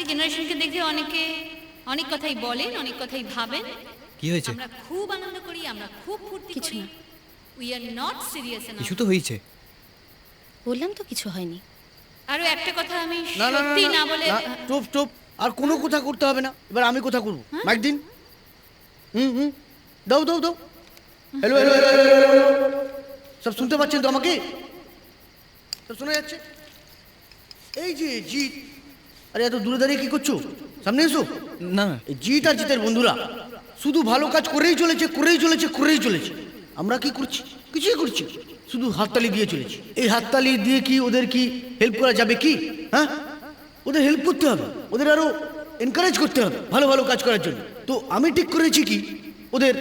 আজকের জেনারেশনকে দেখে অনেকে অনেক কথাই বলেন, অনেক কথাই ভাবেন। কি হয়েছে? আমরা খুব আনন্দ করি, আমরা খুব ফুর্তি করি। We are not serious enough. কিছু তো হয়েছে। বললাম তো কিছু হয়নি। আরো একটা কথা আমি না না সত্যি না বলে চুপ চুপ, আর কোনো কথা করতে হবে না। এবার আমি কথা করবো। মাইক দিন। দাও দাও দাও। হ্যালো হ্যালো হ্যালো, সব শুনতে পাচ্ছেন তো আমাকে? সব শোনা যাচ্ছে? এই যে জিৎ, আরে এত দূরে দাঁড়িয়ে কি করছো? সামনে এসো। না এই জিৎ আর জিতের বন্ধুরা শুধু ভালো কাজ করেই চলেছে, করেই চলেছে, করেই চলেছে। আমরা কি করছি? কিছুই করছি, শুধু হাততালি দিয়ে চলেছি। এই হাততালি দিয়ে কি ওদের কি হেল্প করা যাবে কি? হ্যাঁ, ওদের হেল্প করতে হবে, ওদের আরো এনকারেজ করতে হবে ভালো ভালো কাজ করার জন্য। তো আমি ঠিক করেছি কি ওদের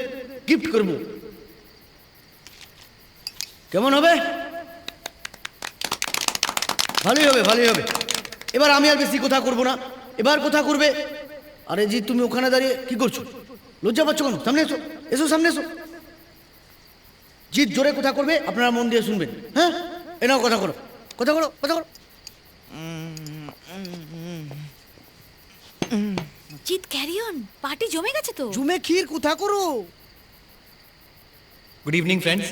গিফট করব। কেমন হবে? ভালোই হবে, ভালোই হবে। এবার আমি আর বেশি কথা করব না, এবার কথা করবে। আরে জি, তুমি ওখানে দাঁড়িয়ে কি করছো? লজ্জা পাচ্ছ কেন? সামনে এসো, এসো সামনে এসো। জিৎ জোরে কথা করবে, আপনারা মন দিয়ে শুনবেন। হ্যাঁ, এনাও কথা করো, কথা করো, কথা করো। জিৎ ক্যারি অন, পার্টি জমে গেছে তো। জুমে ক্ষীর কথা করো। Good evening friends.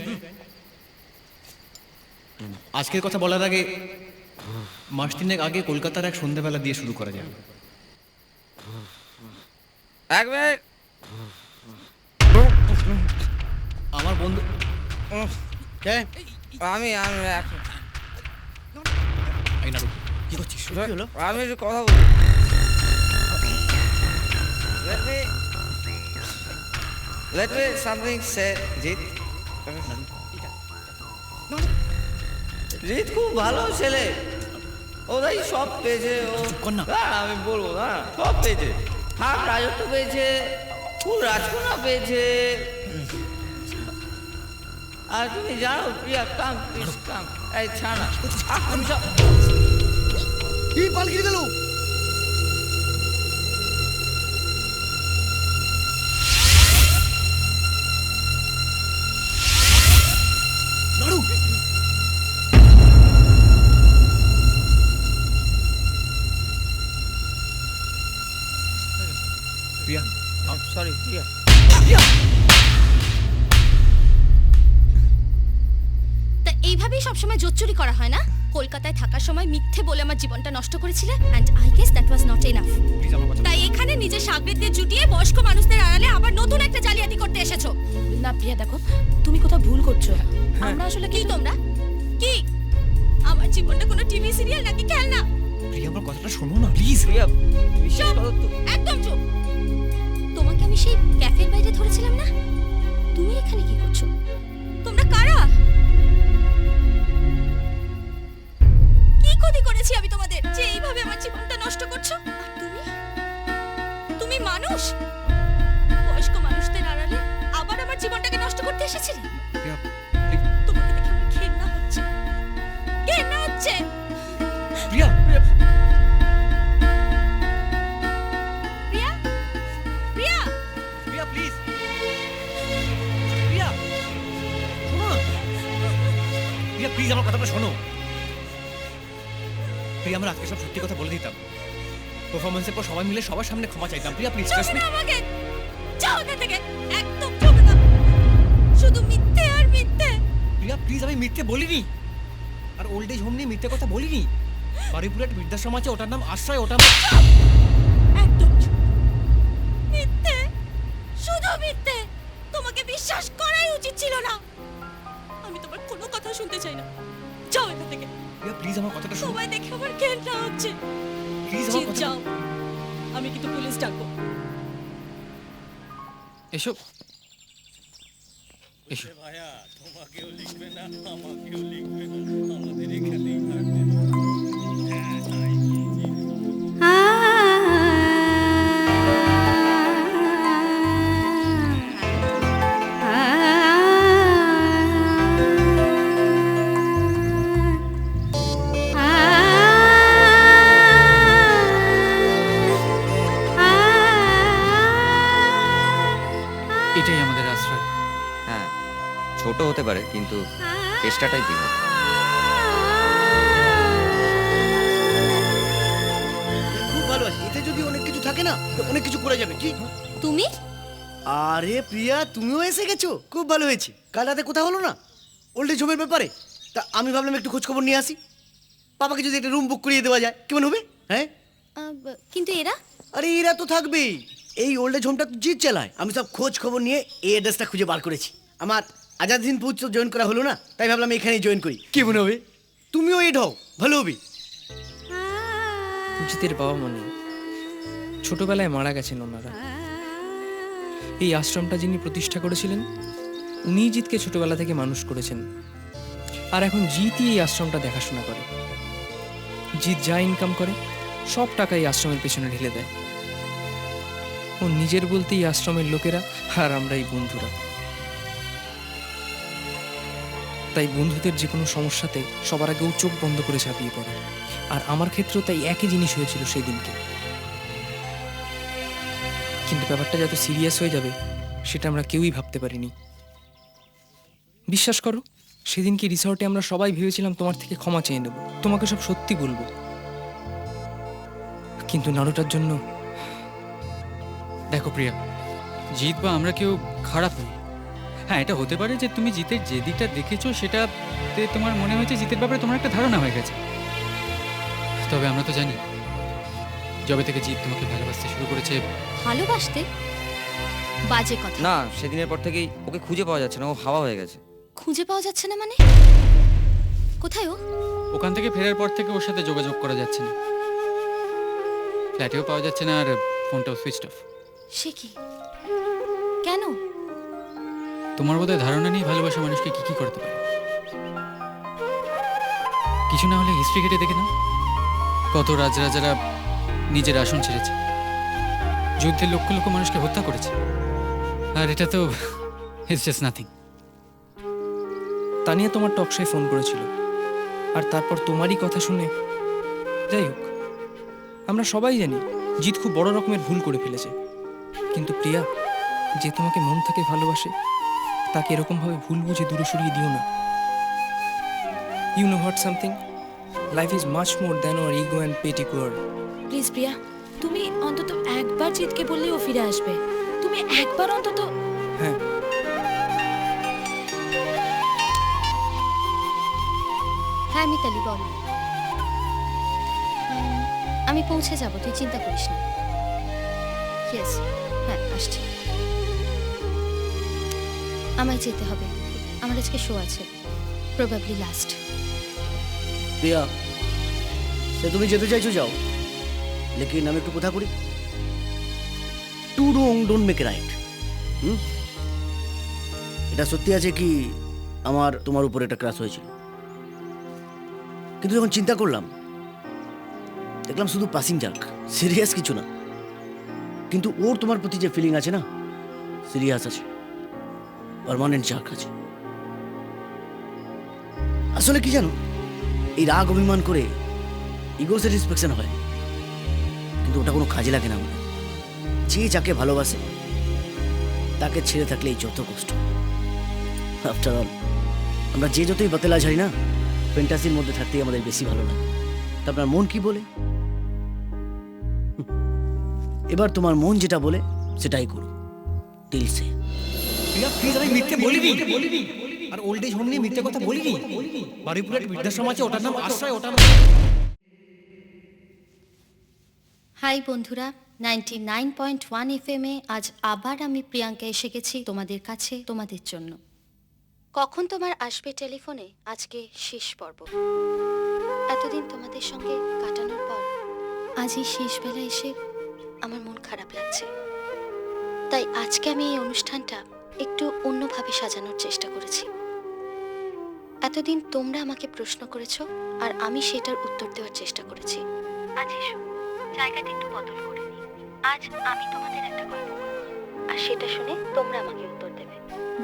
আজকের কথা বলার আগে মাস তিনেক আগে কলকাতার এক সন্ধ্যাবেলা দিয়ে শুরু করা যায়। এক মিনিট। আমার বন্ধু কে? আমি আমি এই নাটক কি করছিস? কি হলো? আমি একটু কথা বলি। Let me something say, Jeet. Jeet খুব ভালো ছেলে, ওরাই সব পেয়েছে। ও কর না। না, আমি বলবো না, সব পেয়েছে। হাফ রাজত্ব পেয়েছে, ফুল রাজকন্যা পেয়েছে। আর তুমি জানো প্রিয়া, কাম প্লিজ কাম। এই ছাড় না, আমি সব কি পালকি গেল? নাড়ু প্রিয়া, সরি প্রিয়া। তা এইভাবেই সবসময় জোচ্চুরি করা হয় না? কলকাতায় থাকার সময় মিথ্যে বলে আমার জীবনটা নষ্ট করেছিলে, and I guess that was not enough. Please আমার কথা। তাই এখানে নিজের সাগরেদদের জুটিয়ে বয়স্ক মানুষদের আড়ালে আবার নতুন একটা জালিয়াতি করতে এসেছো। না প্রিয়া, দেখো তুমি কোথাও ভুল করছো। আমরা আসলে কি, তোমরা কি আমার জীবনটা কোনো টিভি সিরিয়াল নাকি খেলনা? প্রিয়া আমার কথাটা শোনো না প্লিজ। প্রিয়া বিশ্বাস করো তো। একদম চুপ। তোমাকে আমি সেই ক্যাফের বাইরে ধরেছিলাম না? তুমি এখানে কি করছো? তোমরা কারা? কি ক্ষতি করেছি আমি তোমাদের যে এইভাবে আমার জীবনটা নষ্ট করছো? আর তুমি তুমি মানুষ, বয়স্ক মানুষদের আড়ালে আবার আমার জীবনটাকে নষ্ট করতে এসেছিলে। প্রিয়া তোমাকে দেখে আমার ঘেন্না হচ্ছে, ঘেন্না হচ্ছে। প্রিয়া প্রিয়া, প্রিয়া, প্রিয়া প্লিজ। প্রিয়া শোনো না। প্রিয়া প্লিজ আমার কথাটা শোনো। প্রিয়া আমরা আজকে সব সত্যি কথা বলে দিতাম। পারফরমেন্সের পর সবাই মিলে সবার সামনে ক্ষমা চাইতাম। প্রিয়া প্লিজ ট্রাস্ট মি। আমাকে যাও এখান থেকে, একদম চলবে না। শুধু মিথ্যে আর মিথ্যে। প্রিয়া প্লিজ, আমি মিথ্যে বলিনি। আর ওল্ড এজ হোম নিয়ে মিথ্যে কথা বলিনি। বাড়িপুরে একটা বৃদ্ধাশ্রম আছে, ওটার নাম আশ্রয়। ওটা একদম চুপ। মিথ্যে, শুধু মিথ্যে। তোমাকে বিশ্বাস করাই উচিত ছিল না। আমি তোমার কোনো কথা শুনতে চাই না, যাও এখান থেকে। প্রিয়া প্লিজ আমার কথাটা শোনো। সবাই দেখে আমার ঘেন্না হচ্ছে। প্লিজ আমার জিৎ, কথা। যাও, আমি কিন্তু পুলিশ ডাকবো। এসো এসো। ভাইয়া, তোমাকেও লিখবে না, আমাকেও লিখবে না, আমাদের এখানেই থাকবে। হ্যাঁ, তাই। এটাই আমাদের আশ্রয়। হ্যাঁ, ছোট হতে পারে কিন্তু চেষ্টাটাই বৃহৎ। খুব ভালো আছে, এতে যদি অনেক কিছু থাকে না তো অনেক কিছু করা যাবে। কি? তুমি আরে প্রিয়া, তুমিও এসে গেছো, খুব ভালো হয়েছে। কাল রাতে কোথা হলো না ওল্ড এজ হোমের ব্যাপারে, তা আমি ভাবলাম একটু খোঁজ খবর নিয়ে আসি। পাপাকে যদি একটা রুম বুক করিয়ে দেওয়া যায় কেমন হবে? হ্যাঁ, কিন্তু এরা আরে এরা তো থাকবেই, এই ওল্ড এজ হোমটা জিত চালায়। আমি সব খোঁজ খবর নিয়ে এই অ্যাড্রেসটা খুঁজে বার করেছি। আমার আজাদ হিন্দ ফৌজ তো জয়েন করা হলো না, তাই ভাবলাম এখানেই জয়েন করি। কেমন হবে? তুমিও এড হও, ভালো হবে। জিতের বাবা মা নেই, ছোটবেলায় মারা গেছেন ওনারা। এই আশ্রমটা যিনি প্রতিষ্ঠা করেছিলেন উনিই জিতকে ছোটবেলা থেকে মানুষ করেছেন, আর এখন জিতই এই আশ্রমটা দেখাশোনা করে। জিত যা ইনকাম করে সব টাকা এই আশ্রমের পেছনে ঢেলে দেয়। ও নিজের বলতে এই আশ্রমের লোকেরা আর আমরা এই বন্ধুরা। তাই বন্ধুদের যে কোনো সমস্যাতে সবার আগে ও চোখ বন্ধ করে ঝাঁপিয়ে পড়ে, আর আমার ক্ষেত্রেও তাই একই জিনিস হয়েছিল সেই দিনকে। কিন্তু ব্যাপারটা যত সিরিয়াস হয়ে যাবে সেটা আমরা কেউই ভাবতে পারিনি। বিশ্বাস করো, সেদিনকে রিসর্টে আমরা সবাই ভেবেছিলাম তোমার থেকে ক্ষমা চেয়ে নেব, তোমাকে সব সত্যি বলবো। কিন্তু নাড়ুটার জন্য দেখো প্রিয়া, জিত বা আমরা কেউ খারাপ নই। হ্যাঁ, এটা হতে পারে যে তুমি জিতের যে দিকটা দেখেছো সেটাতে তোমার মনে হয়েছে জিতের ব্যাপারে তোমার একটা ধারণা হয়ে গেছে। তবে আমরা তো জানি যবে থেকে জিত তোমাকে ভালোবাসতে শুরু করেছে। ভালোবাসতে? বাজে কথা। না, সেদিনের পর থেকেই ওকে খুঁজে পাওয়া যাচ্ছে না, ও হাওয়া হয়ে গেছে। খুঁজে পাওয়া যাচ্ছে না মানে? কোথায় ও? ওখান থেকে ফেরার পর থেকে ওর সাথে যোগাযোগ করা যাচ্ছে না, ফ্ল্যাটেও পাওয়া যাচ্ছে না, আর ফোনটাও সুইচ অফ। সে কি? কেন? তোমার বোধহয় ধারণা নেই ভালোবাসা মানুষকে কি কি করতে পারে। কিছু না হলে হিস্ট্রি কেটে দেখে নাও, কত রাজরাজারা নিজের আসন ছেড়েছে, যুদ্ধে লক্ষ লক্ষ মানুষকে হত্যা করেছে, আর এটা তো ইটস জাস্ট নাথিং। তানিয়া তোমার টকশায় ফোন করেছিল, আর তারপর তোমারই কথা শুনে। যাই হোক, আমরা সবাই জানি জিত খুব বড় রকমের ভুল করে ফেলেছে। কিন্তু প্রিয়া, যে তোমাকে মন থেকে ভালোবাসে তাকে এরকমভাবে ভুল বুঝে দূরে সরিয়ে দিও না। You know what something, life is much more than our ego and petty quarrel. Please প্রিয়া, তুমি অন্তত একবার জিতকে বললেই ও ফিরে আসবে। তুমি একবার অন্তত। হ্যাঁ, হ্যাঁ মিতালি বল। আমি পৌঁছে যাব, তুই চিন্তা করিস না। ইয়েস, হ্যাঁ আসছি। আমায় যেতে হবে, আমার আজকে শো আছে, প্রবাবলি লাস্ট। প্রিয়া, সে তুমি যেতে চাইছো যাও, লেকিন আমি একটু কথা করি। Two wrong don't make right. এটা সত্যি আছে কি আমার তোমার উপর একটা ক্রাশ হয়েছিল, কিন্তু যখন চিন্তা করলাম দেখলাম শুধু পাসিং জার্ক, সিরিয়াস কিছু না। কিন্তু ওর তোমার প্রতি যে ফিলিং আছে না, সিরিয়াস আছে, পার্মানেন্ট জার্ক আছে। আসলে কি জানো, এই রাগ অভিমান করে ইগো স্যাটিসফ্যাকশন হয়, কিন্তু ওটা কোনো কাজে লাগে না আমাদের। যে যাকে ভালোবাসে তাকে ছেড়ে থাকলে এই যত কষ্ট। আফটার অল আমরা যে যতই বাতেলা ঝাড়ি না, ফ্যান্টাসির মধ্যে থাকতেই আমাদের বেশি ভালো লাগে। তা আপনার মন কি বলে? এবার তোমার মন যেটা বলে সেটাই করো, দিল সে। প্রিয়া প্লিজ, আমি মিথ্যে বলিনি, আর ওল্ড এজ হোম নিয়ে মিথ্যে কথা বলিনি। বারুইপুরের বৃদ্ধাশ্রম আছে, ওটার নাম আশ্রয়, ওটার নাম। হাই বন্ধুরা, 99.1 FM এ আজ আবার আমি প্রিয়াঙ্কা এসে গেছি তোমাদের কাছে, তোমাদের জন্য। কখন তোমার আসবে টেলিফোনে, আজকে শেষ পর্ব। এতদিন তোমাদের সঙ্গে কাটানোর পর আজ এই শেষ বেলা এসে আমার মন খারাপ লাগছে। তাই আজকে আমি এই অনুষ্ঠানটা একটু অন্যভাবে সাজানোর চেষ্টা করেছি। এতদিন তোমরা আমাকে প্রশ্ন করেছো আর আমি সেটার উত্তর দেওয়ার চেষ্টা করেছি। আজ এসো, জায়গাটা একটু বদল করে নিই। আজ আমি তোমাদের একটা গল্প বলবো, আর সেটা শুনে তোমরা আমাকে উত্তর দেবে।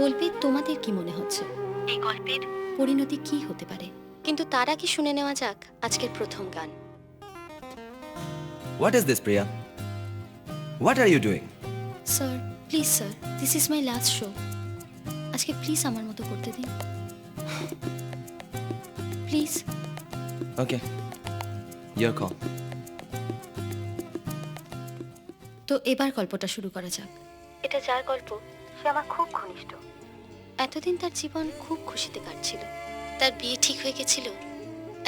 বলবে তোমাদের কি মনে হচ্ছে, এই গল্পের পরিণতি কি হতে পারে। কিন্তু তার আগে শুনে নেওয়া যাক আজকের প্রথম গান। What is this, Priya? What are you doing? Sir please sir, this is my last show. আজকে প্লিজ আমার মতো করতে দিন, প্লিজ। Okay. Your call. তো এবার গল্পটা শুরু করা যাক। এটা যার গল্প সে আমার খুব ঘনিষ্ঠ। এতদিন তার জীবন খুব খুশিতে কাটছিল। তার বিয়ে ঠিক হয়ে গেছিল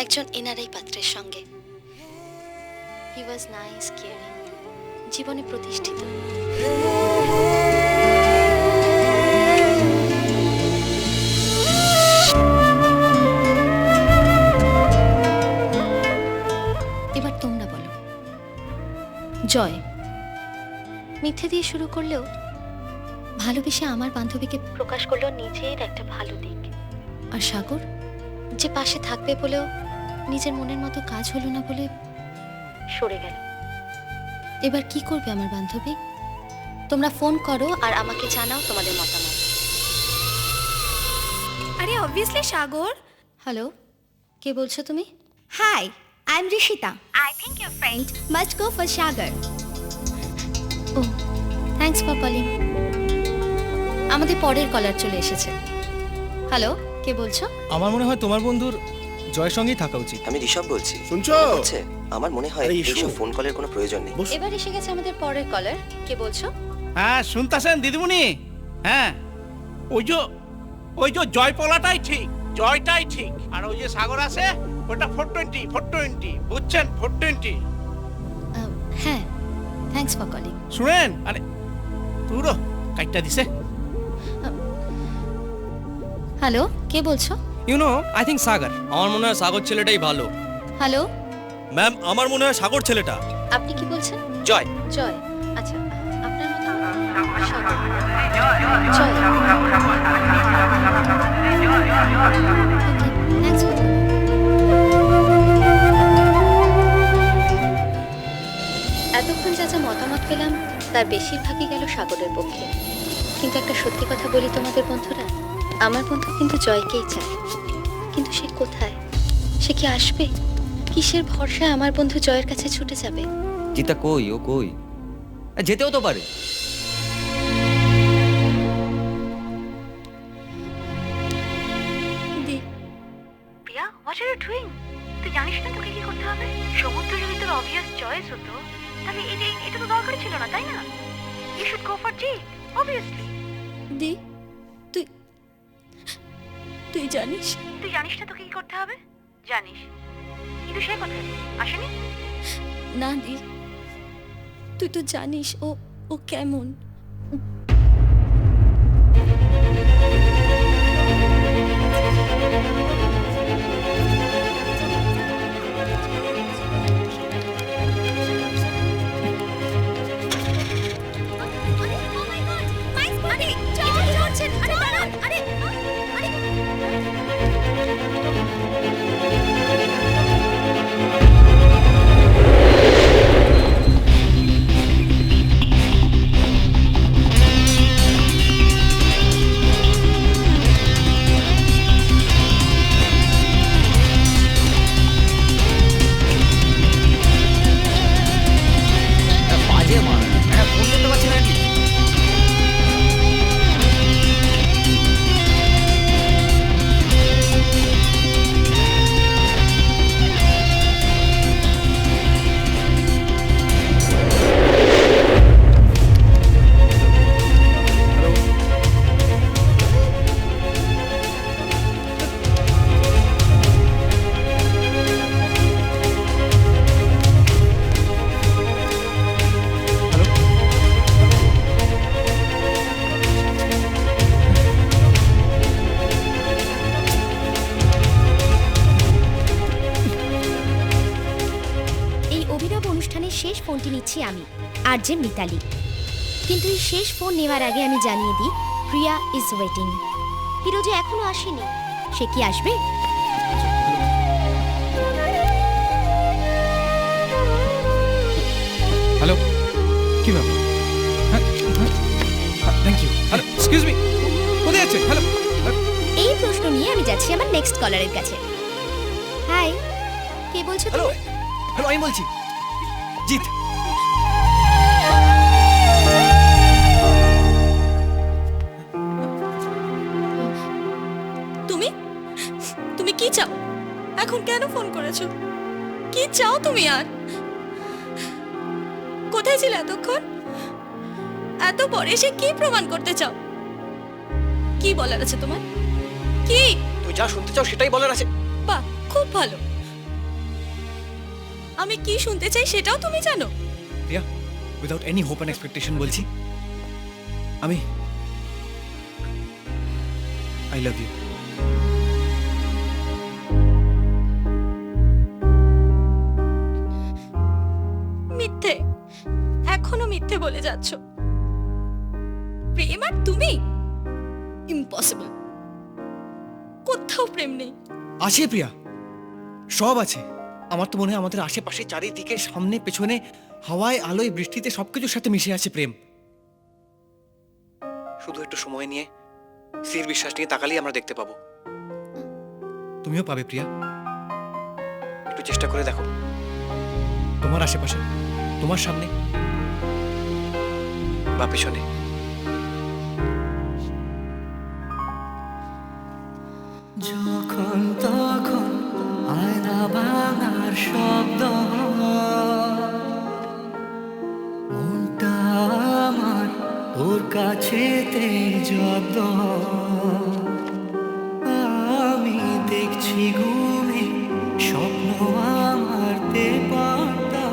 একজন এনআরআই পাত্রের সঙ্গে। হি ওয়াজ নাইস, কেয়ারিং, জীবনে প্রতিষ্ঠিত। এবার তোমরা বলো। জয় মিথ্যে দিয়ে শুরু করলেও ভালোবেসে আমার বান্ধবীকে প্রকাশ করলো নিজের একটা ভালো দিক। আর সাগর যে পাশে থাকবে বলেও নিজের মনের মতো কাজ হলো না বলে সরে গেল। এবার কি করবে আমার বান্ধবী? তোমরা ফোন করো আর আমাকে জানাও তোমাদের মতামত। আরে অবভিয়াসলি সাগর। হ্যালো, কে বলছো তুমি? Hi, I am Rishita. I think your friend must go for Sagar. Oh, thanks for calling. আমাদের পরের কলার চলে এসেছে। হ্যালো, কে বলছো? আমার মনে হয় তোমার বন্ধুর জয়ের সঙ্গেই থাকা উচিত। আমি ঋষভ বলছি। শুনছো? হচ্ছে আমার মনে হয় এইসব ফোন কলের কোনো প্রয়োজন নেই। এবার এসে গেছে আমাদের পরের কলার। কে বলছো? হ্যাঁ শুনতেছেন দিদিমণি? হ্যাঁ, ওই যে জয় পলাটাই ঠিক, জয়টাই ঠিক। আর ওই যে সাগর আছে ওটা 420 বুঝছেন? 420। হ্যাঁ, থ্যাঙ্কস ফর কলিং। শুনেন, আরে তুরো কাইটটা দিছে। হ্যালো, কে বলছো? ইউ নো, আই থিঙ্ক সাগর। আমার মনে হয় সাগর ছেলেটাই ভালো। হ্যালো, ম্যাম, আমার মনে হয় সাগর ছেলেটা। আপনি কি বলছেন? জয়। জয়, আচ্ছা আপনার মতো সাগর। জয়। থ্যাঙ্কস ফর এতক্ষণ যা যা মতামত পেলাম তার বেশিরভাগই গেল সাগরের পক্ষে। কিন্তু একটা সত্যি কথা বলি তোমাদের বন্ধুরা, আমার বন্ধু কিন্তু জয়কেই চায়। কিন্তু সে কোথায়? সে কি আসবে? কিসের ভরসায় আমার বন্ধু জয়ের কাছে ছুটে যাবে? জিতা কই? ও কই? যেতেও তো পারে। প্রিয়া, হোয়াট আর ইউ ডুইং? তুই জানিস না তোকে কি করতে হবে? সমুদ্র যদি তোর অবভিয়াস চয়েস হতো তাহলে এটা তো দরকার ছিল না, তাই না? You should go for Jeet, obviously. দি, তুই জানিস না তোকে কি করতে হবে? জানিস, কিন্তু সে কোথায়? আসেনি? না দি, তুই তো জানিস ও কেমন। বাজে মার, একটা ফোন করতে পারছি না কি? এই অভিনব অনুষ্ঠানের শেষ ফোনটি নিচ্ছি আমি, আরজে মিতালি। কিন্তু এই শেষ ফোন নেওয়ার আগে আমি জানিয়ে দিই, প্রিয়া ইজ ওয়েটিং। হিরো যে এখনো আসেনি, সে কি আসবে? হ্যালো, কি ব্যাপার? Thank you. Hello, excuse me, কোথায় যাচ্ছেন? হ্যালো। এই প্রশ্ন নিয়ে আমি যাচ্ছি আমার নেক্সট কলারের কাছে। হাই, কে বলছো হ্যালো, তুমি? হ্যালো, আমি বলছি জিৎ। তুমি কি চাও? এখন কেন ফোন করেছো? কি চাও তুমি? আর কোথায় ছিলে এতক্ষণ? এত পরে এসে কি প্রমাণ করতে চাও? কি বলার আছে তোমার? কি? তুই যা শুনতে চাও সেটাই বলার আছে। বাহ, খুব ভালো। আমি কি শুনতে চাই সেটাও তুমি জানো? Priya, without any hope and expectation বলছি, আমি আই লাভ ইউ। মিথ্যে, এখনো মিথ্যে বলে যাচ্ছ। প্রেম আর তুমি, ইম্পসিবল। কোথাও প্রেম নেই। আছে প্রিয়া, সব আছে। আমার তো মনে হয় আমাদের আশেপাশে চারিদিকে সামনে পেছনে হাওয়ায় আলোয় বৃষ্টিতে সবকিছুর সাথে মিশে আছে প্রেম। শুধু একটু সময় নিয়ে স্থির বিশ্বাস নিয়ে তাকালেই আমরা দেখতে পাবো। তুমিও পাবে প্রিয়া, একটু চেষ্টা করে দেখো। তোমার আশেপাশে, তোমার সামনে বা পেছনে। যখন তখন আয়না ভাঙার শব্দ, মনটা আমার ওর কাছেতে জব্দ। আমি দেখছি ঘুমে স্বপ্ন আমার তে পর্দা।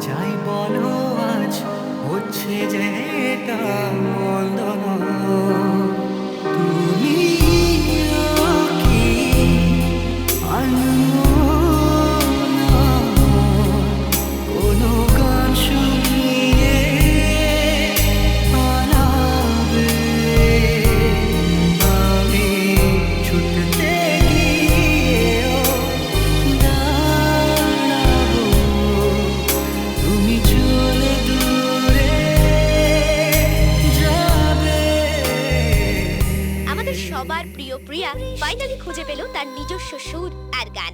যাই বলো আজ হচ্ছে যেটা মন্দ নয়। তুমি কি কোনো গান শুনিয়ে পালাবে? আমি ছুটতে গিয়েও দাঁড়াবো, তুমি চলে দূরে যাবে। আমাদের সবার প্রিয় প্রিয়া ফাইনালি খুঁজে পেল তার নিজস্ব সুর আর গান।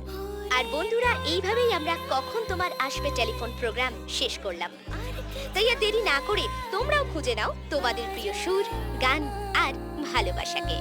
আর বন্ধুরা, এইভাবেই আমরা কখন তোমার আসবে টেলিফোন প্রোগ্রাম শেষ করলাম। তাই আর দেরি না করে তোমরাও খুঁজে নাও তোমাদের প্রিয় সুর, গান আর ভালোবাসাকে।